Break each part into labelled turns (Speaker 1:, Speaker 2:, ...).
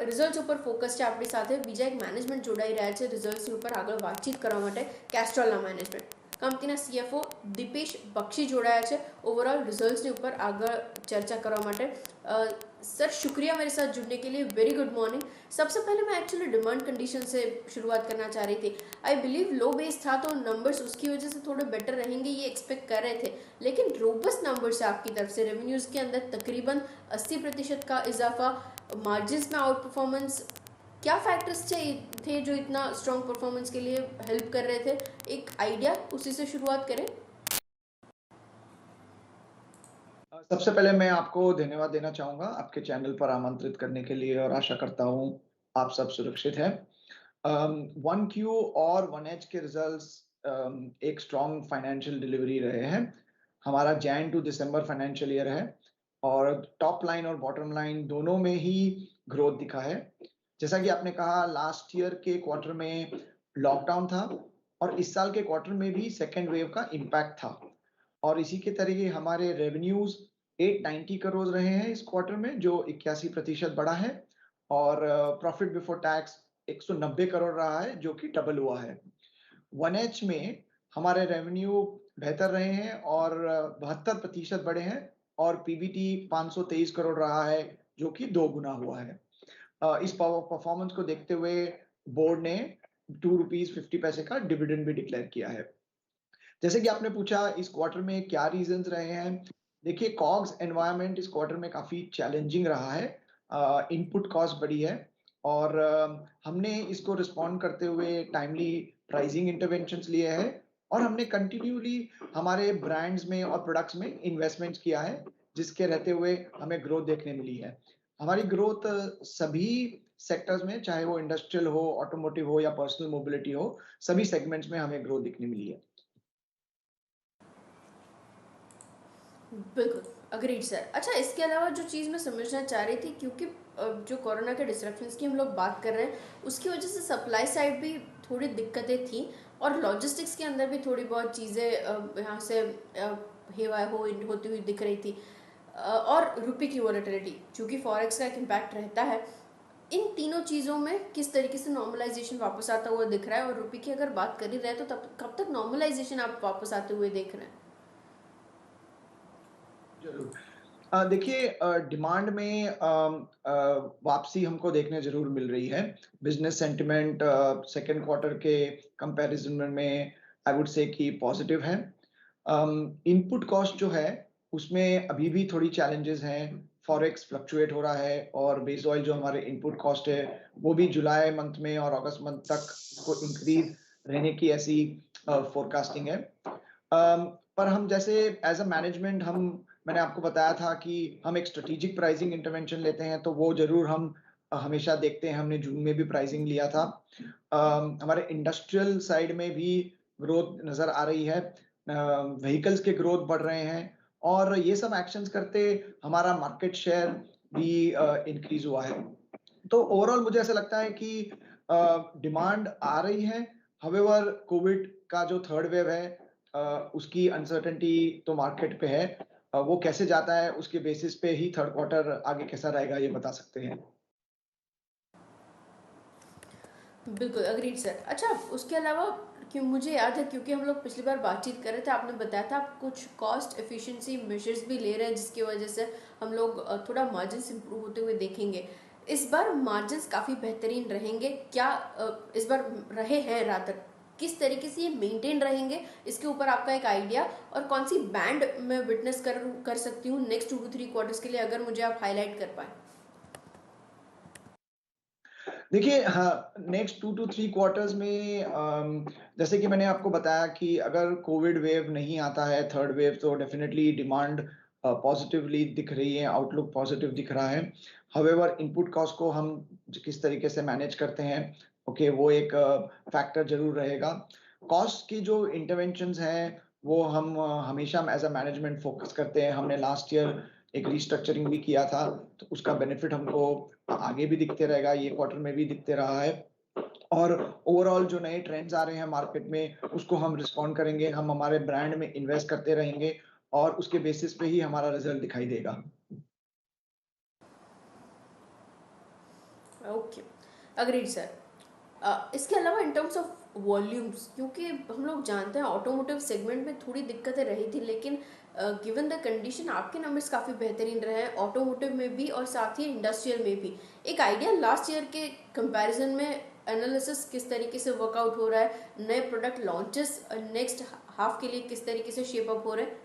Speaker 1: Results ઉપર focus છે આપણી સાથે. બીજા એક મેનેજમેન્ટ જોડાઈ રહ્યા છે રિઝલ્ટ્સની ઉપર આગળ વાતચીત કરવા માટે, કેસ્ટ્રોલના મેનેજમેન્ટ. કંપનીના CFO દીપેશ બક્ષી જોડાયા છે ओवरऑल रिजल्ट्स के ऊपर आगे चर्चा करने માટે. सर शुक्रिया मेरे साथ जुड़ने के लिए. Very good morning. सबसे पहले मैं एक्चुअली डिमांड कंडीशन से शुरुआत करना चाह रही थी. आई बिलीव लो बेस था तो नंबर्स उसकी वजह से थोड़े बेटर रहेंगे ये एक्सपेक्ट कर रहे थे, लेकिन रोबस्ट नंबर्स है आपकी तरफ से. रेवेन्यूज़ के अंदर तकरीबन 80% का इजाफा, मार्जिन्स में आउट परफॉर्मेंस. क्या फैक्टर्स थे जो इतना स्ट्रॉन्ग परफॉर्मेंस के लिए हेल्प कर रहे थे? एक आइडिया, उसी से शुरुआत करें.
Speaker 2: सबसे पहले मैं आपको धन्यवाद देना चाहूँगा आपके चैनल पर आमंत्रित करने के लिए और आशा करता हूँ आप सब सुरक्षित हैं। 1Q और 1H के रिजल्ट्स एक स्ट्रॉन्ग फाइनेंशियल डिलीवरी रहे हैं। हमारा Jan to December financial year है और टॉप लाइन और बॉटम लाइन दोनों में ही ग्रोथ दिखा है। जैसा कि आपने कहा, लास्ट ईयर के क्वार्टर में लॉकडाउन था और इस साल के क्वार्टर में भी सेकेंड वेव का इम्पैक्ट था और इसी के तरीके हमारे रेवेन्यूज 890 करोड़ रहे हैं इस क्वार्टर में, जो 81% बढ़ा है और प्रॉफिट बिफोर टैक्स 190 करोड़ रहा है, जो कि डबल हुआ है। 1H में हमारे रेवेन्यू बेहतर रहे हैं और 72% बढ़े हैं और पीबीटी 523 करोड़ रहा है, जो कि 2 गुना हुआ है। इस परफॉर्मेंस को देखते हुए बोर्ड ने ₹2.50 का डिविडेंड भी डिक्लेयर किया है। जैसे कि आपने पूछा इस क्वार्टर में क्या रीजंस रहे हैं, देखिए कॉग्स एनवायरनमेंट इस क्वार्टर में काफी चैलेंजिंग रहा है। इनपुट कॉस्ट बढ़ी है और हमने इसको रिस्पॉन्ड करते हुए टाइमली प्राइसिंग इंटरवेंशंस लिए हैं और हमने कंटिन्यूली हमारे ब्रांड्स में और प्रोडक्ट्स में इन्वेस्टमेंट्स किया है, जिसके रहते हुए हमें ग्रोथ देखने मिली है। हमारी ग्रोथ सभी सेक्टर्स में, चाहे वो इंडस्ट्रियल हो, ऑटोमोटिव हो या पर्सनल मोबिलिटी हो, सभी सेगमेंट्स में हमें ग्रोथ दिखने मिली है।
Speaker 1: बिल्कुल अग्रीड सर. अच्छा, इसके अलावा जो चीज़ मैं समझना चाह रही थी, क्योंकि जो कोरोना के डिस्ट्रप्शंस की हम लोग बात कर रहे हैं, उसकी वजह से सप्लाई साइड भी थोड़ी दिक्कतें थी और लॉजिस्टिक्स के अंदर भी थोड़ी बहुत चीज़ें यहाँ से होती हुई दिख रही थी. और रुपये की वॉलेटिलिटी, चूँकि फॉरेक्स का एक इम्पैक्ट रहता है. इन तीनों चीज़ों में किस तरीके से नॉर्मलाइजेशन वापस आता हुआ दिख रहा है, और रुपये की अगर बात कर ही रहे तो तब कब तक नॉर्मलाइजेशन आप वापस आते हुए देख रहे हैं?
Speaker 2: जरूर। देखिए, डिमांड में वापसी हमको देखने जरूर मिल रही है। बिजनेस सेंटिमेंट सेकेंड क्वार्टर के कंपैरिजन में आई वुड से कि पॉजिटिव है। इनपुट कॉस्ट जो है उसमें अभी भी थोड़ी चैलेंजेस हैं। फॉरेक्स फ्लक्चुएट हो रहा है और बेस ऑयल जो हमारे इनपुट कॉस्ट है वो भी जुलाई मंथ में और अगस्त मंथ तक को इंक्रीज रहने की ऐसी फोरकास्टिंग है। पर हम जैसे एज अ मैनेजमेंट मैंने आपको बताया था कि हम एक स्ट्रेटेजिक प्राइसिंग इंटरवेंशन लेते हैं, तो वो जरूर हम हमेशा देखते हैं। हमने जून में भी प्राइसिंग लिया था। हमारे इंडस्ट्रियल साइड में भी ग्रोथ नजर आ रही है। व्हीकल्स के ग्रोथ बढ़ रहे हैं और ये सब एक्शंस करते हमारा मार्केट शेयर भी इंक्रीज हुआ है। तो ओवरऑल मुझे ऐसा लगता है कि डिमांड आ रही है। हाउएवर कोविड का जो थर्ड वेव है उसकी अनसर्टेनिटी तो मार्केट पे है। वो कैसे जाता है उसके बेसिस पे ही थर्ड क्वार्टर आगे कैसा रहेगा ये बता सकते हैं।
Speaker 1: बिल्कुल अग्रीड सर. अच्छा, उसके अलावा क्यों मुझे याद है, क्योंकि हम लोग पिछली बार बातचीत कर रहे थे, आपने बताया था आप कुछ कॉस्ट एफिशिएंसी मेजर्स भी ले रहे हैं, जिसकी वजह से हम लोग थोड़ा मार्जिन्स इंप्रूव होते हुए देखेंगे. इस बार मार्जिन्स काफ़ी बेहतरीन रहेंगे क्या? इस बार रहे हैं रादर, किस तरीके से ये मेंटेन रहेंगे, इसके ऊपर आपका एक आइडिया, और कौन सी बैंड मैं विटनेस कर सकती हूँ नेक्स्ट 2 to 3 क्वार्टर्स के लिए, अगर मुझे आप हाईलाइट कर पाए.
Speaker 2: देखिए, हाँ, नेक्स्ट 2 to 3 क्वार्टर्स में जैसे कि मैंने आपको बताया कि अगर कोविड वेव नहीं आता है थर्ड वेव, तो डेफिनेटली डिमांड पॉजिटिवली दिख रही है, आउटलुक पॉजिटिव दिख रहा है। हाउएवर इनपुट कॉस्ट को हम किस तरीके से मैनेज करते हैं, ओके, वो एक फैक्टर जरूर रहेगा। कॉस्ट की जो इंटरवेंशंस हैं वो हम हमेशा एज अ मैनेजमेंट फोकस करते हैं। हमने लास्ट ईयर एक रिस्ट्रक्चरिंग भी किया था, तो उसका बेनिफिट हमको आगे भी दिखते रहेगा, ये क्वार्टर में भी दिखते रहा है। और ओवरऑल जो नए ट्रेंड्स आ रहे हैं मार्केट में उसको हम रिस्पॉन्ड करेंगे। हम हमारे ब्रांड में इन्वेस्ट करते रहेंगे और उसके बेसिस पे ही हमारा रिजल्ट दिखाई देगा।
Speaker 1: Okay, agreed sir. इसके अलावा इन टर्म्स ऑफ वॉल्यूम्स, क्योंकि हम लोग जानते हैं ऑटोमोटिव सेगमेंट में थोड़ी दिक्कतें रही थी, लेकिन गिवन द कंडीशन आपके नंबर्स काफ़ी बेहतरीन रहे हैं ऑटोमोटिव में भी और साथ ही इंडस्ट्रियल में भी। एक आइडिया लास्ट ईयर के कंपैरिजन में एनालिसिस किस तरीके से वर्कआउट हो रहा है, नए प्रोडक्ट लॉन्चेस नेक्स्ट हाफ के लिए किस तरीके से शेप अप हो रहे हैं?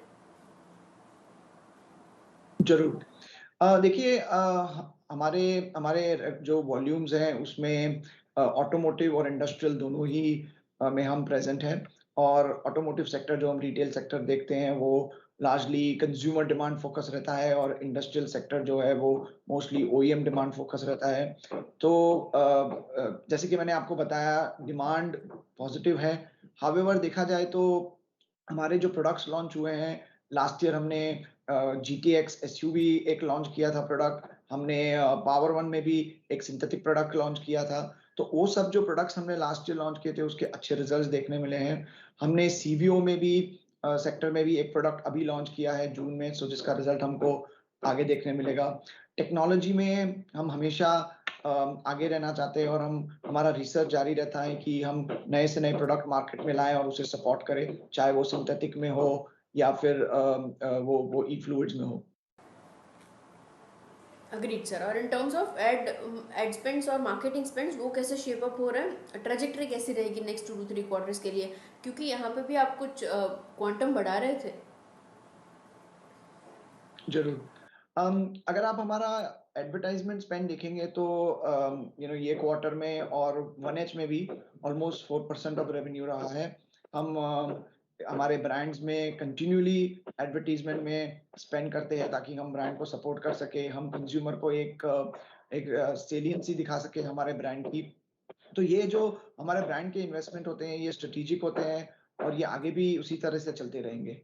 Speaker 2: जरूर। देखिए, हमारे हमारे जो वॉल्यूम्स हैं उसमें ऑटोमोटिव और इंडस्ट्रियल दोनों ही में हम प्रेजेंट हैं। और ऑटोमोटिव सेक्टर जो हम रिटेल सेक्टर देखते हैं वो लार्जली कंज्यूमर डिमांड फोकस रहता है, और इंडस्ट्रियल सेक्टर जो है वो मोस्टली ओईएम डिमांड फोकस रहता है। तो जैसे कि मैंने आपको बताया, डिमांड पॉजिटिव है। हावेवर देखा जाए तो हमारे जो प्रोडक्ट्स लॉन्च हुए हैं, लास्ट ईयर हमने जीटीएक्स एसयूवी एक लॉन्च किया था प्रोडक्ट। हमने पावर वन में भी एक सिंथेटिक प्रोडक्ट लॉन्च किया था। तो वो सब जो प्रोडक्ट्स हमने लास्ट ईयर लॉन्च किए थे उसके अच्छे रिजल्ट्स देखने मिले हैं। हमने सीवीओ में भी सेक्टर में भी एक प्रोडक्ट अभी लॉन्च किया है जून में, सो जिसका रिजल्ट हमको आगे देखने मिलेगा। टेक्नोलॉजी में हम हमेशा आगे रहना चाहते हैं, और हम हमारा रिसर्च जारी रहता है कि हम नए से नए प्रोडक्ट मार्केट में लाएं और उसे सपोर्ट करें, चाहे वो सिंथेटिक में हो या फिर वो ई फ्लूइड्स में हो।
Speaker 1: Agreed sir. और in terms of ad spends और मार्केटिंग स्पेंड्स वो कैसे शेप अप हो रहे हैं, ट्रेजेक्टरी कैसी रहेगी नेक्स्ट 2 to 3 क्वार्टर्स के लिए, क्योंकि यहाँ पे भी आप कुछ क्वांटम बढ़ा रहे थे।
Speaker 2: जरूर। अगर आप हमारा एडवर्टाइजमेंट स्पेंड देखेंगे तो ये क्वार्टर में और 1H में भी ऑलमोस्ट 4% ऑफ रेवेन्यू रहा है। हम हमारे ब्रांड्स में कंटिन्यूली एडवर्टीजमेंट में स्पेंड करते हैं ताकि हम ब्रांड को सपोर्ट कर सके, हम कंज्यूमर को एक सेलियंसी दिखा सके हमारे ब्रांड की। तो ये जो हमारे ब्रांड के इन्वेस्टमेंट होते हैं ये स्ट्रेटेजिक होते हैं, और ये आगे भी उसी तरह से चलते रहेंगे।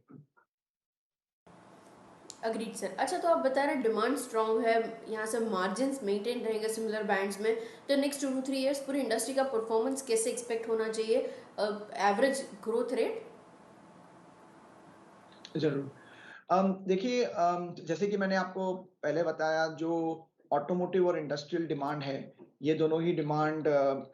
Speaker 1: Agreed sir. अच्छा, तो आप बता रहे हैं डिमांड स्ट्रांग है, यहाँ से मार्जिन मेंटेन रहेंगे सिमिलर बैंड्स में, तो नेक्स्ट 2 to 3 years पूरी इंडस्ट्री का परफॉर्मेंस कैसे एक्सपेक्ट होना चाहिए, एवरेज ग्रोथ रेट?
Speaker 2: जरूर। देखिए, जैसे कि मैंने आपको पहले बताया, जो ऑटोमोटिव और इंडस्ट्रियल डिमांड है, ये दोनों ही डिमांड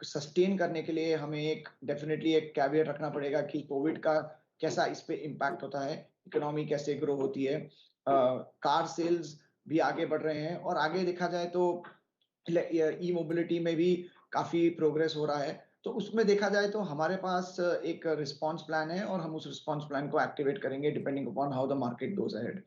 Speaker 2: सस्टेन करने के लिए हमें एक डेफिनेटली एक कैवियट रखना पड़ेगा कि कोविड का कैसा इस पे इम्पैक्ट होता है, इकोनॉमी कैसे ग्रो होती है। कार सेल्स भी आगे बढ़ रहे हैं, और आगे देखा जाए तो ई मोबिलिटी में भी काफी प्रोग्रेस हो रहा है। तो उसमें देखा जाए तो हमारे पास एक रिस्पॉन्स प्लान है, और हम उस रिस्पॉन्स प्लान को एक्टिवेट करेंगे depending upon how the market goes ahead.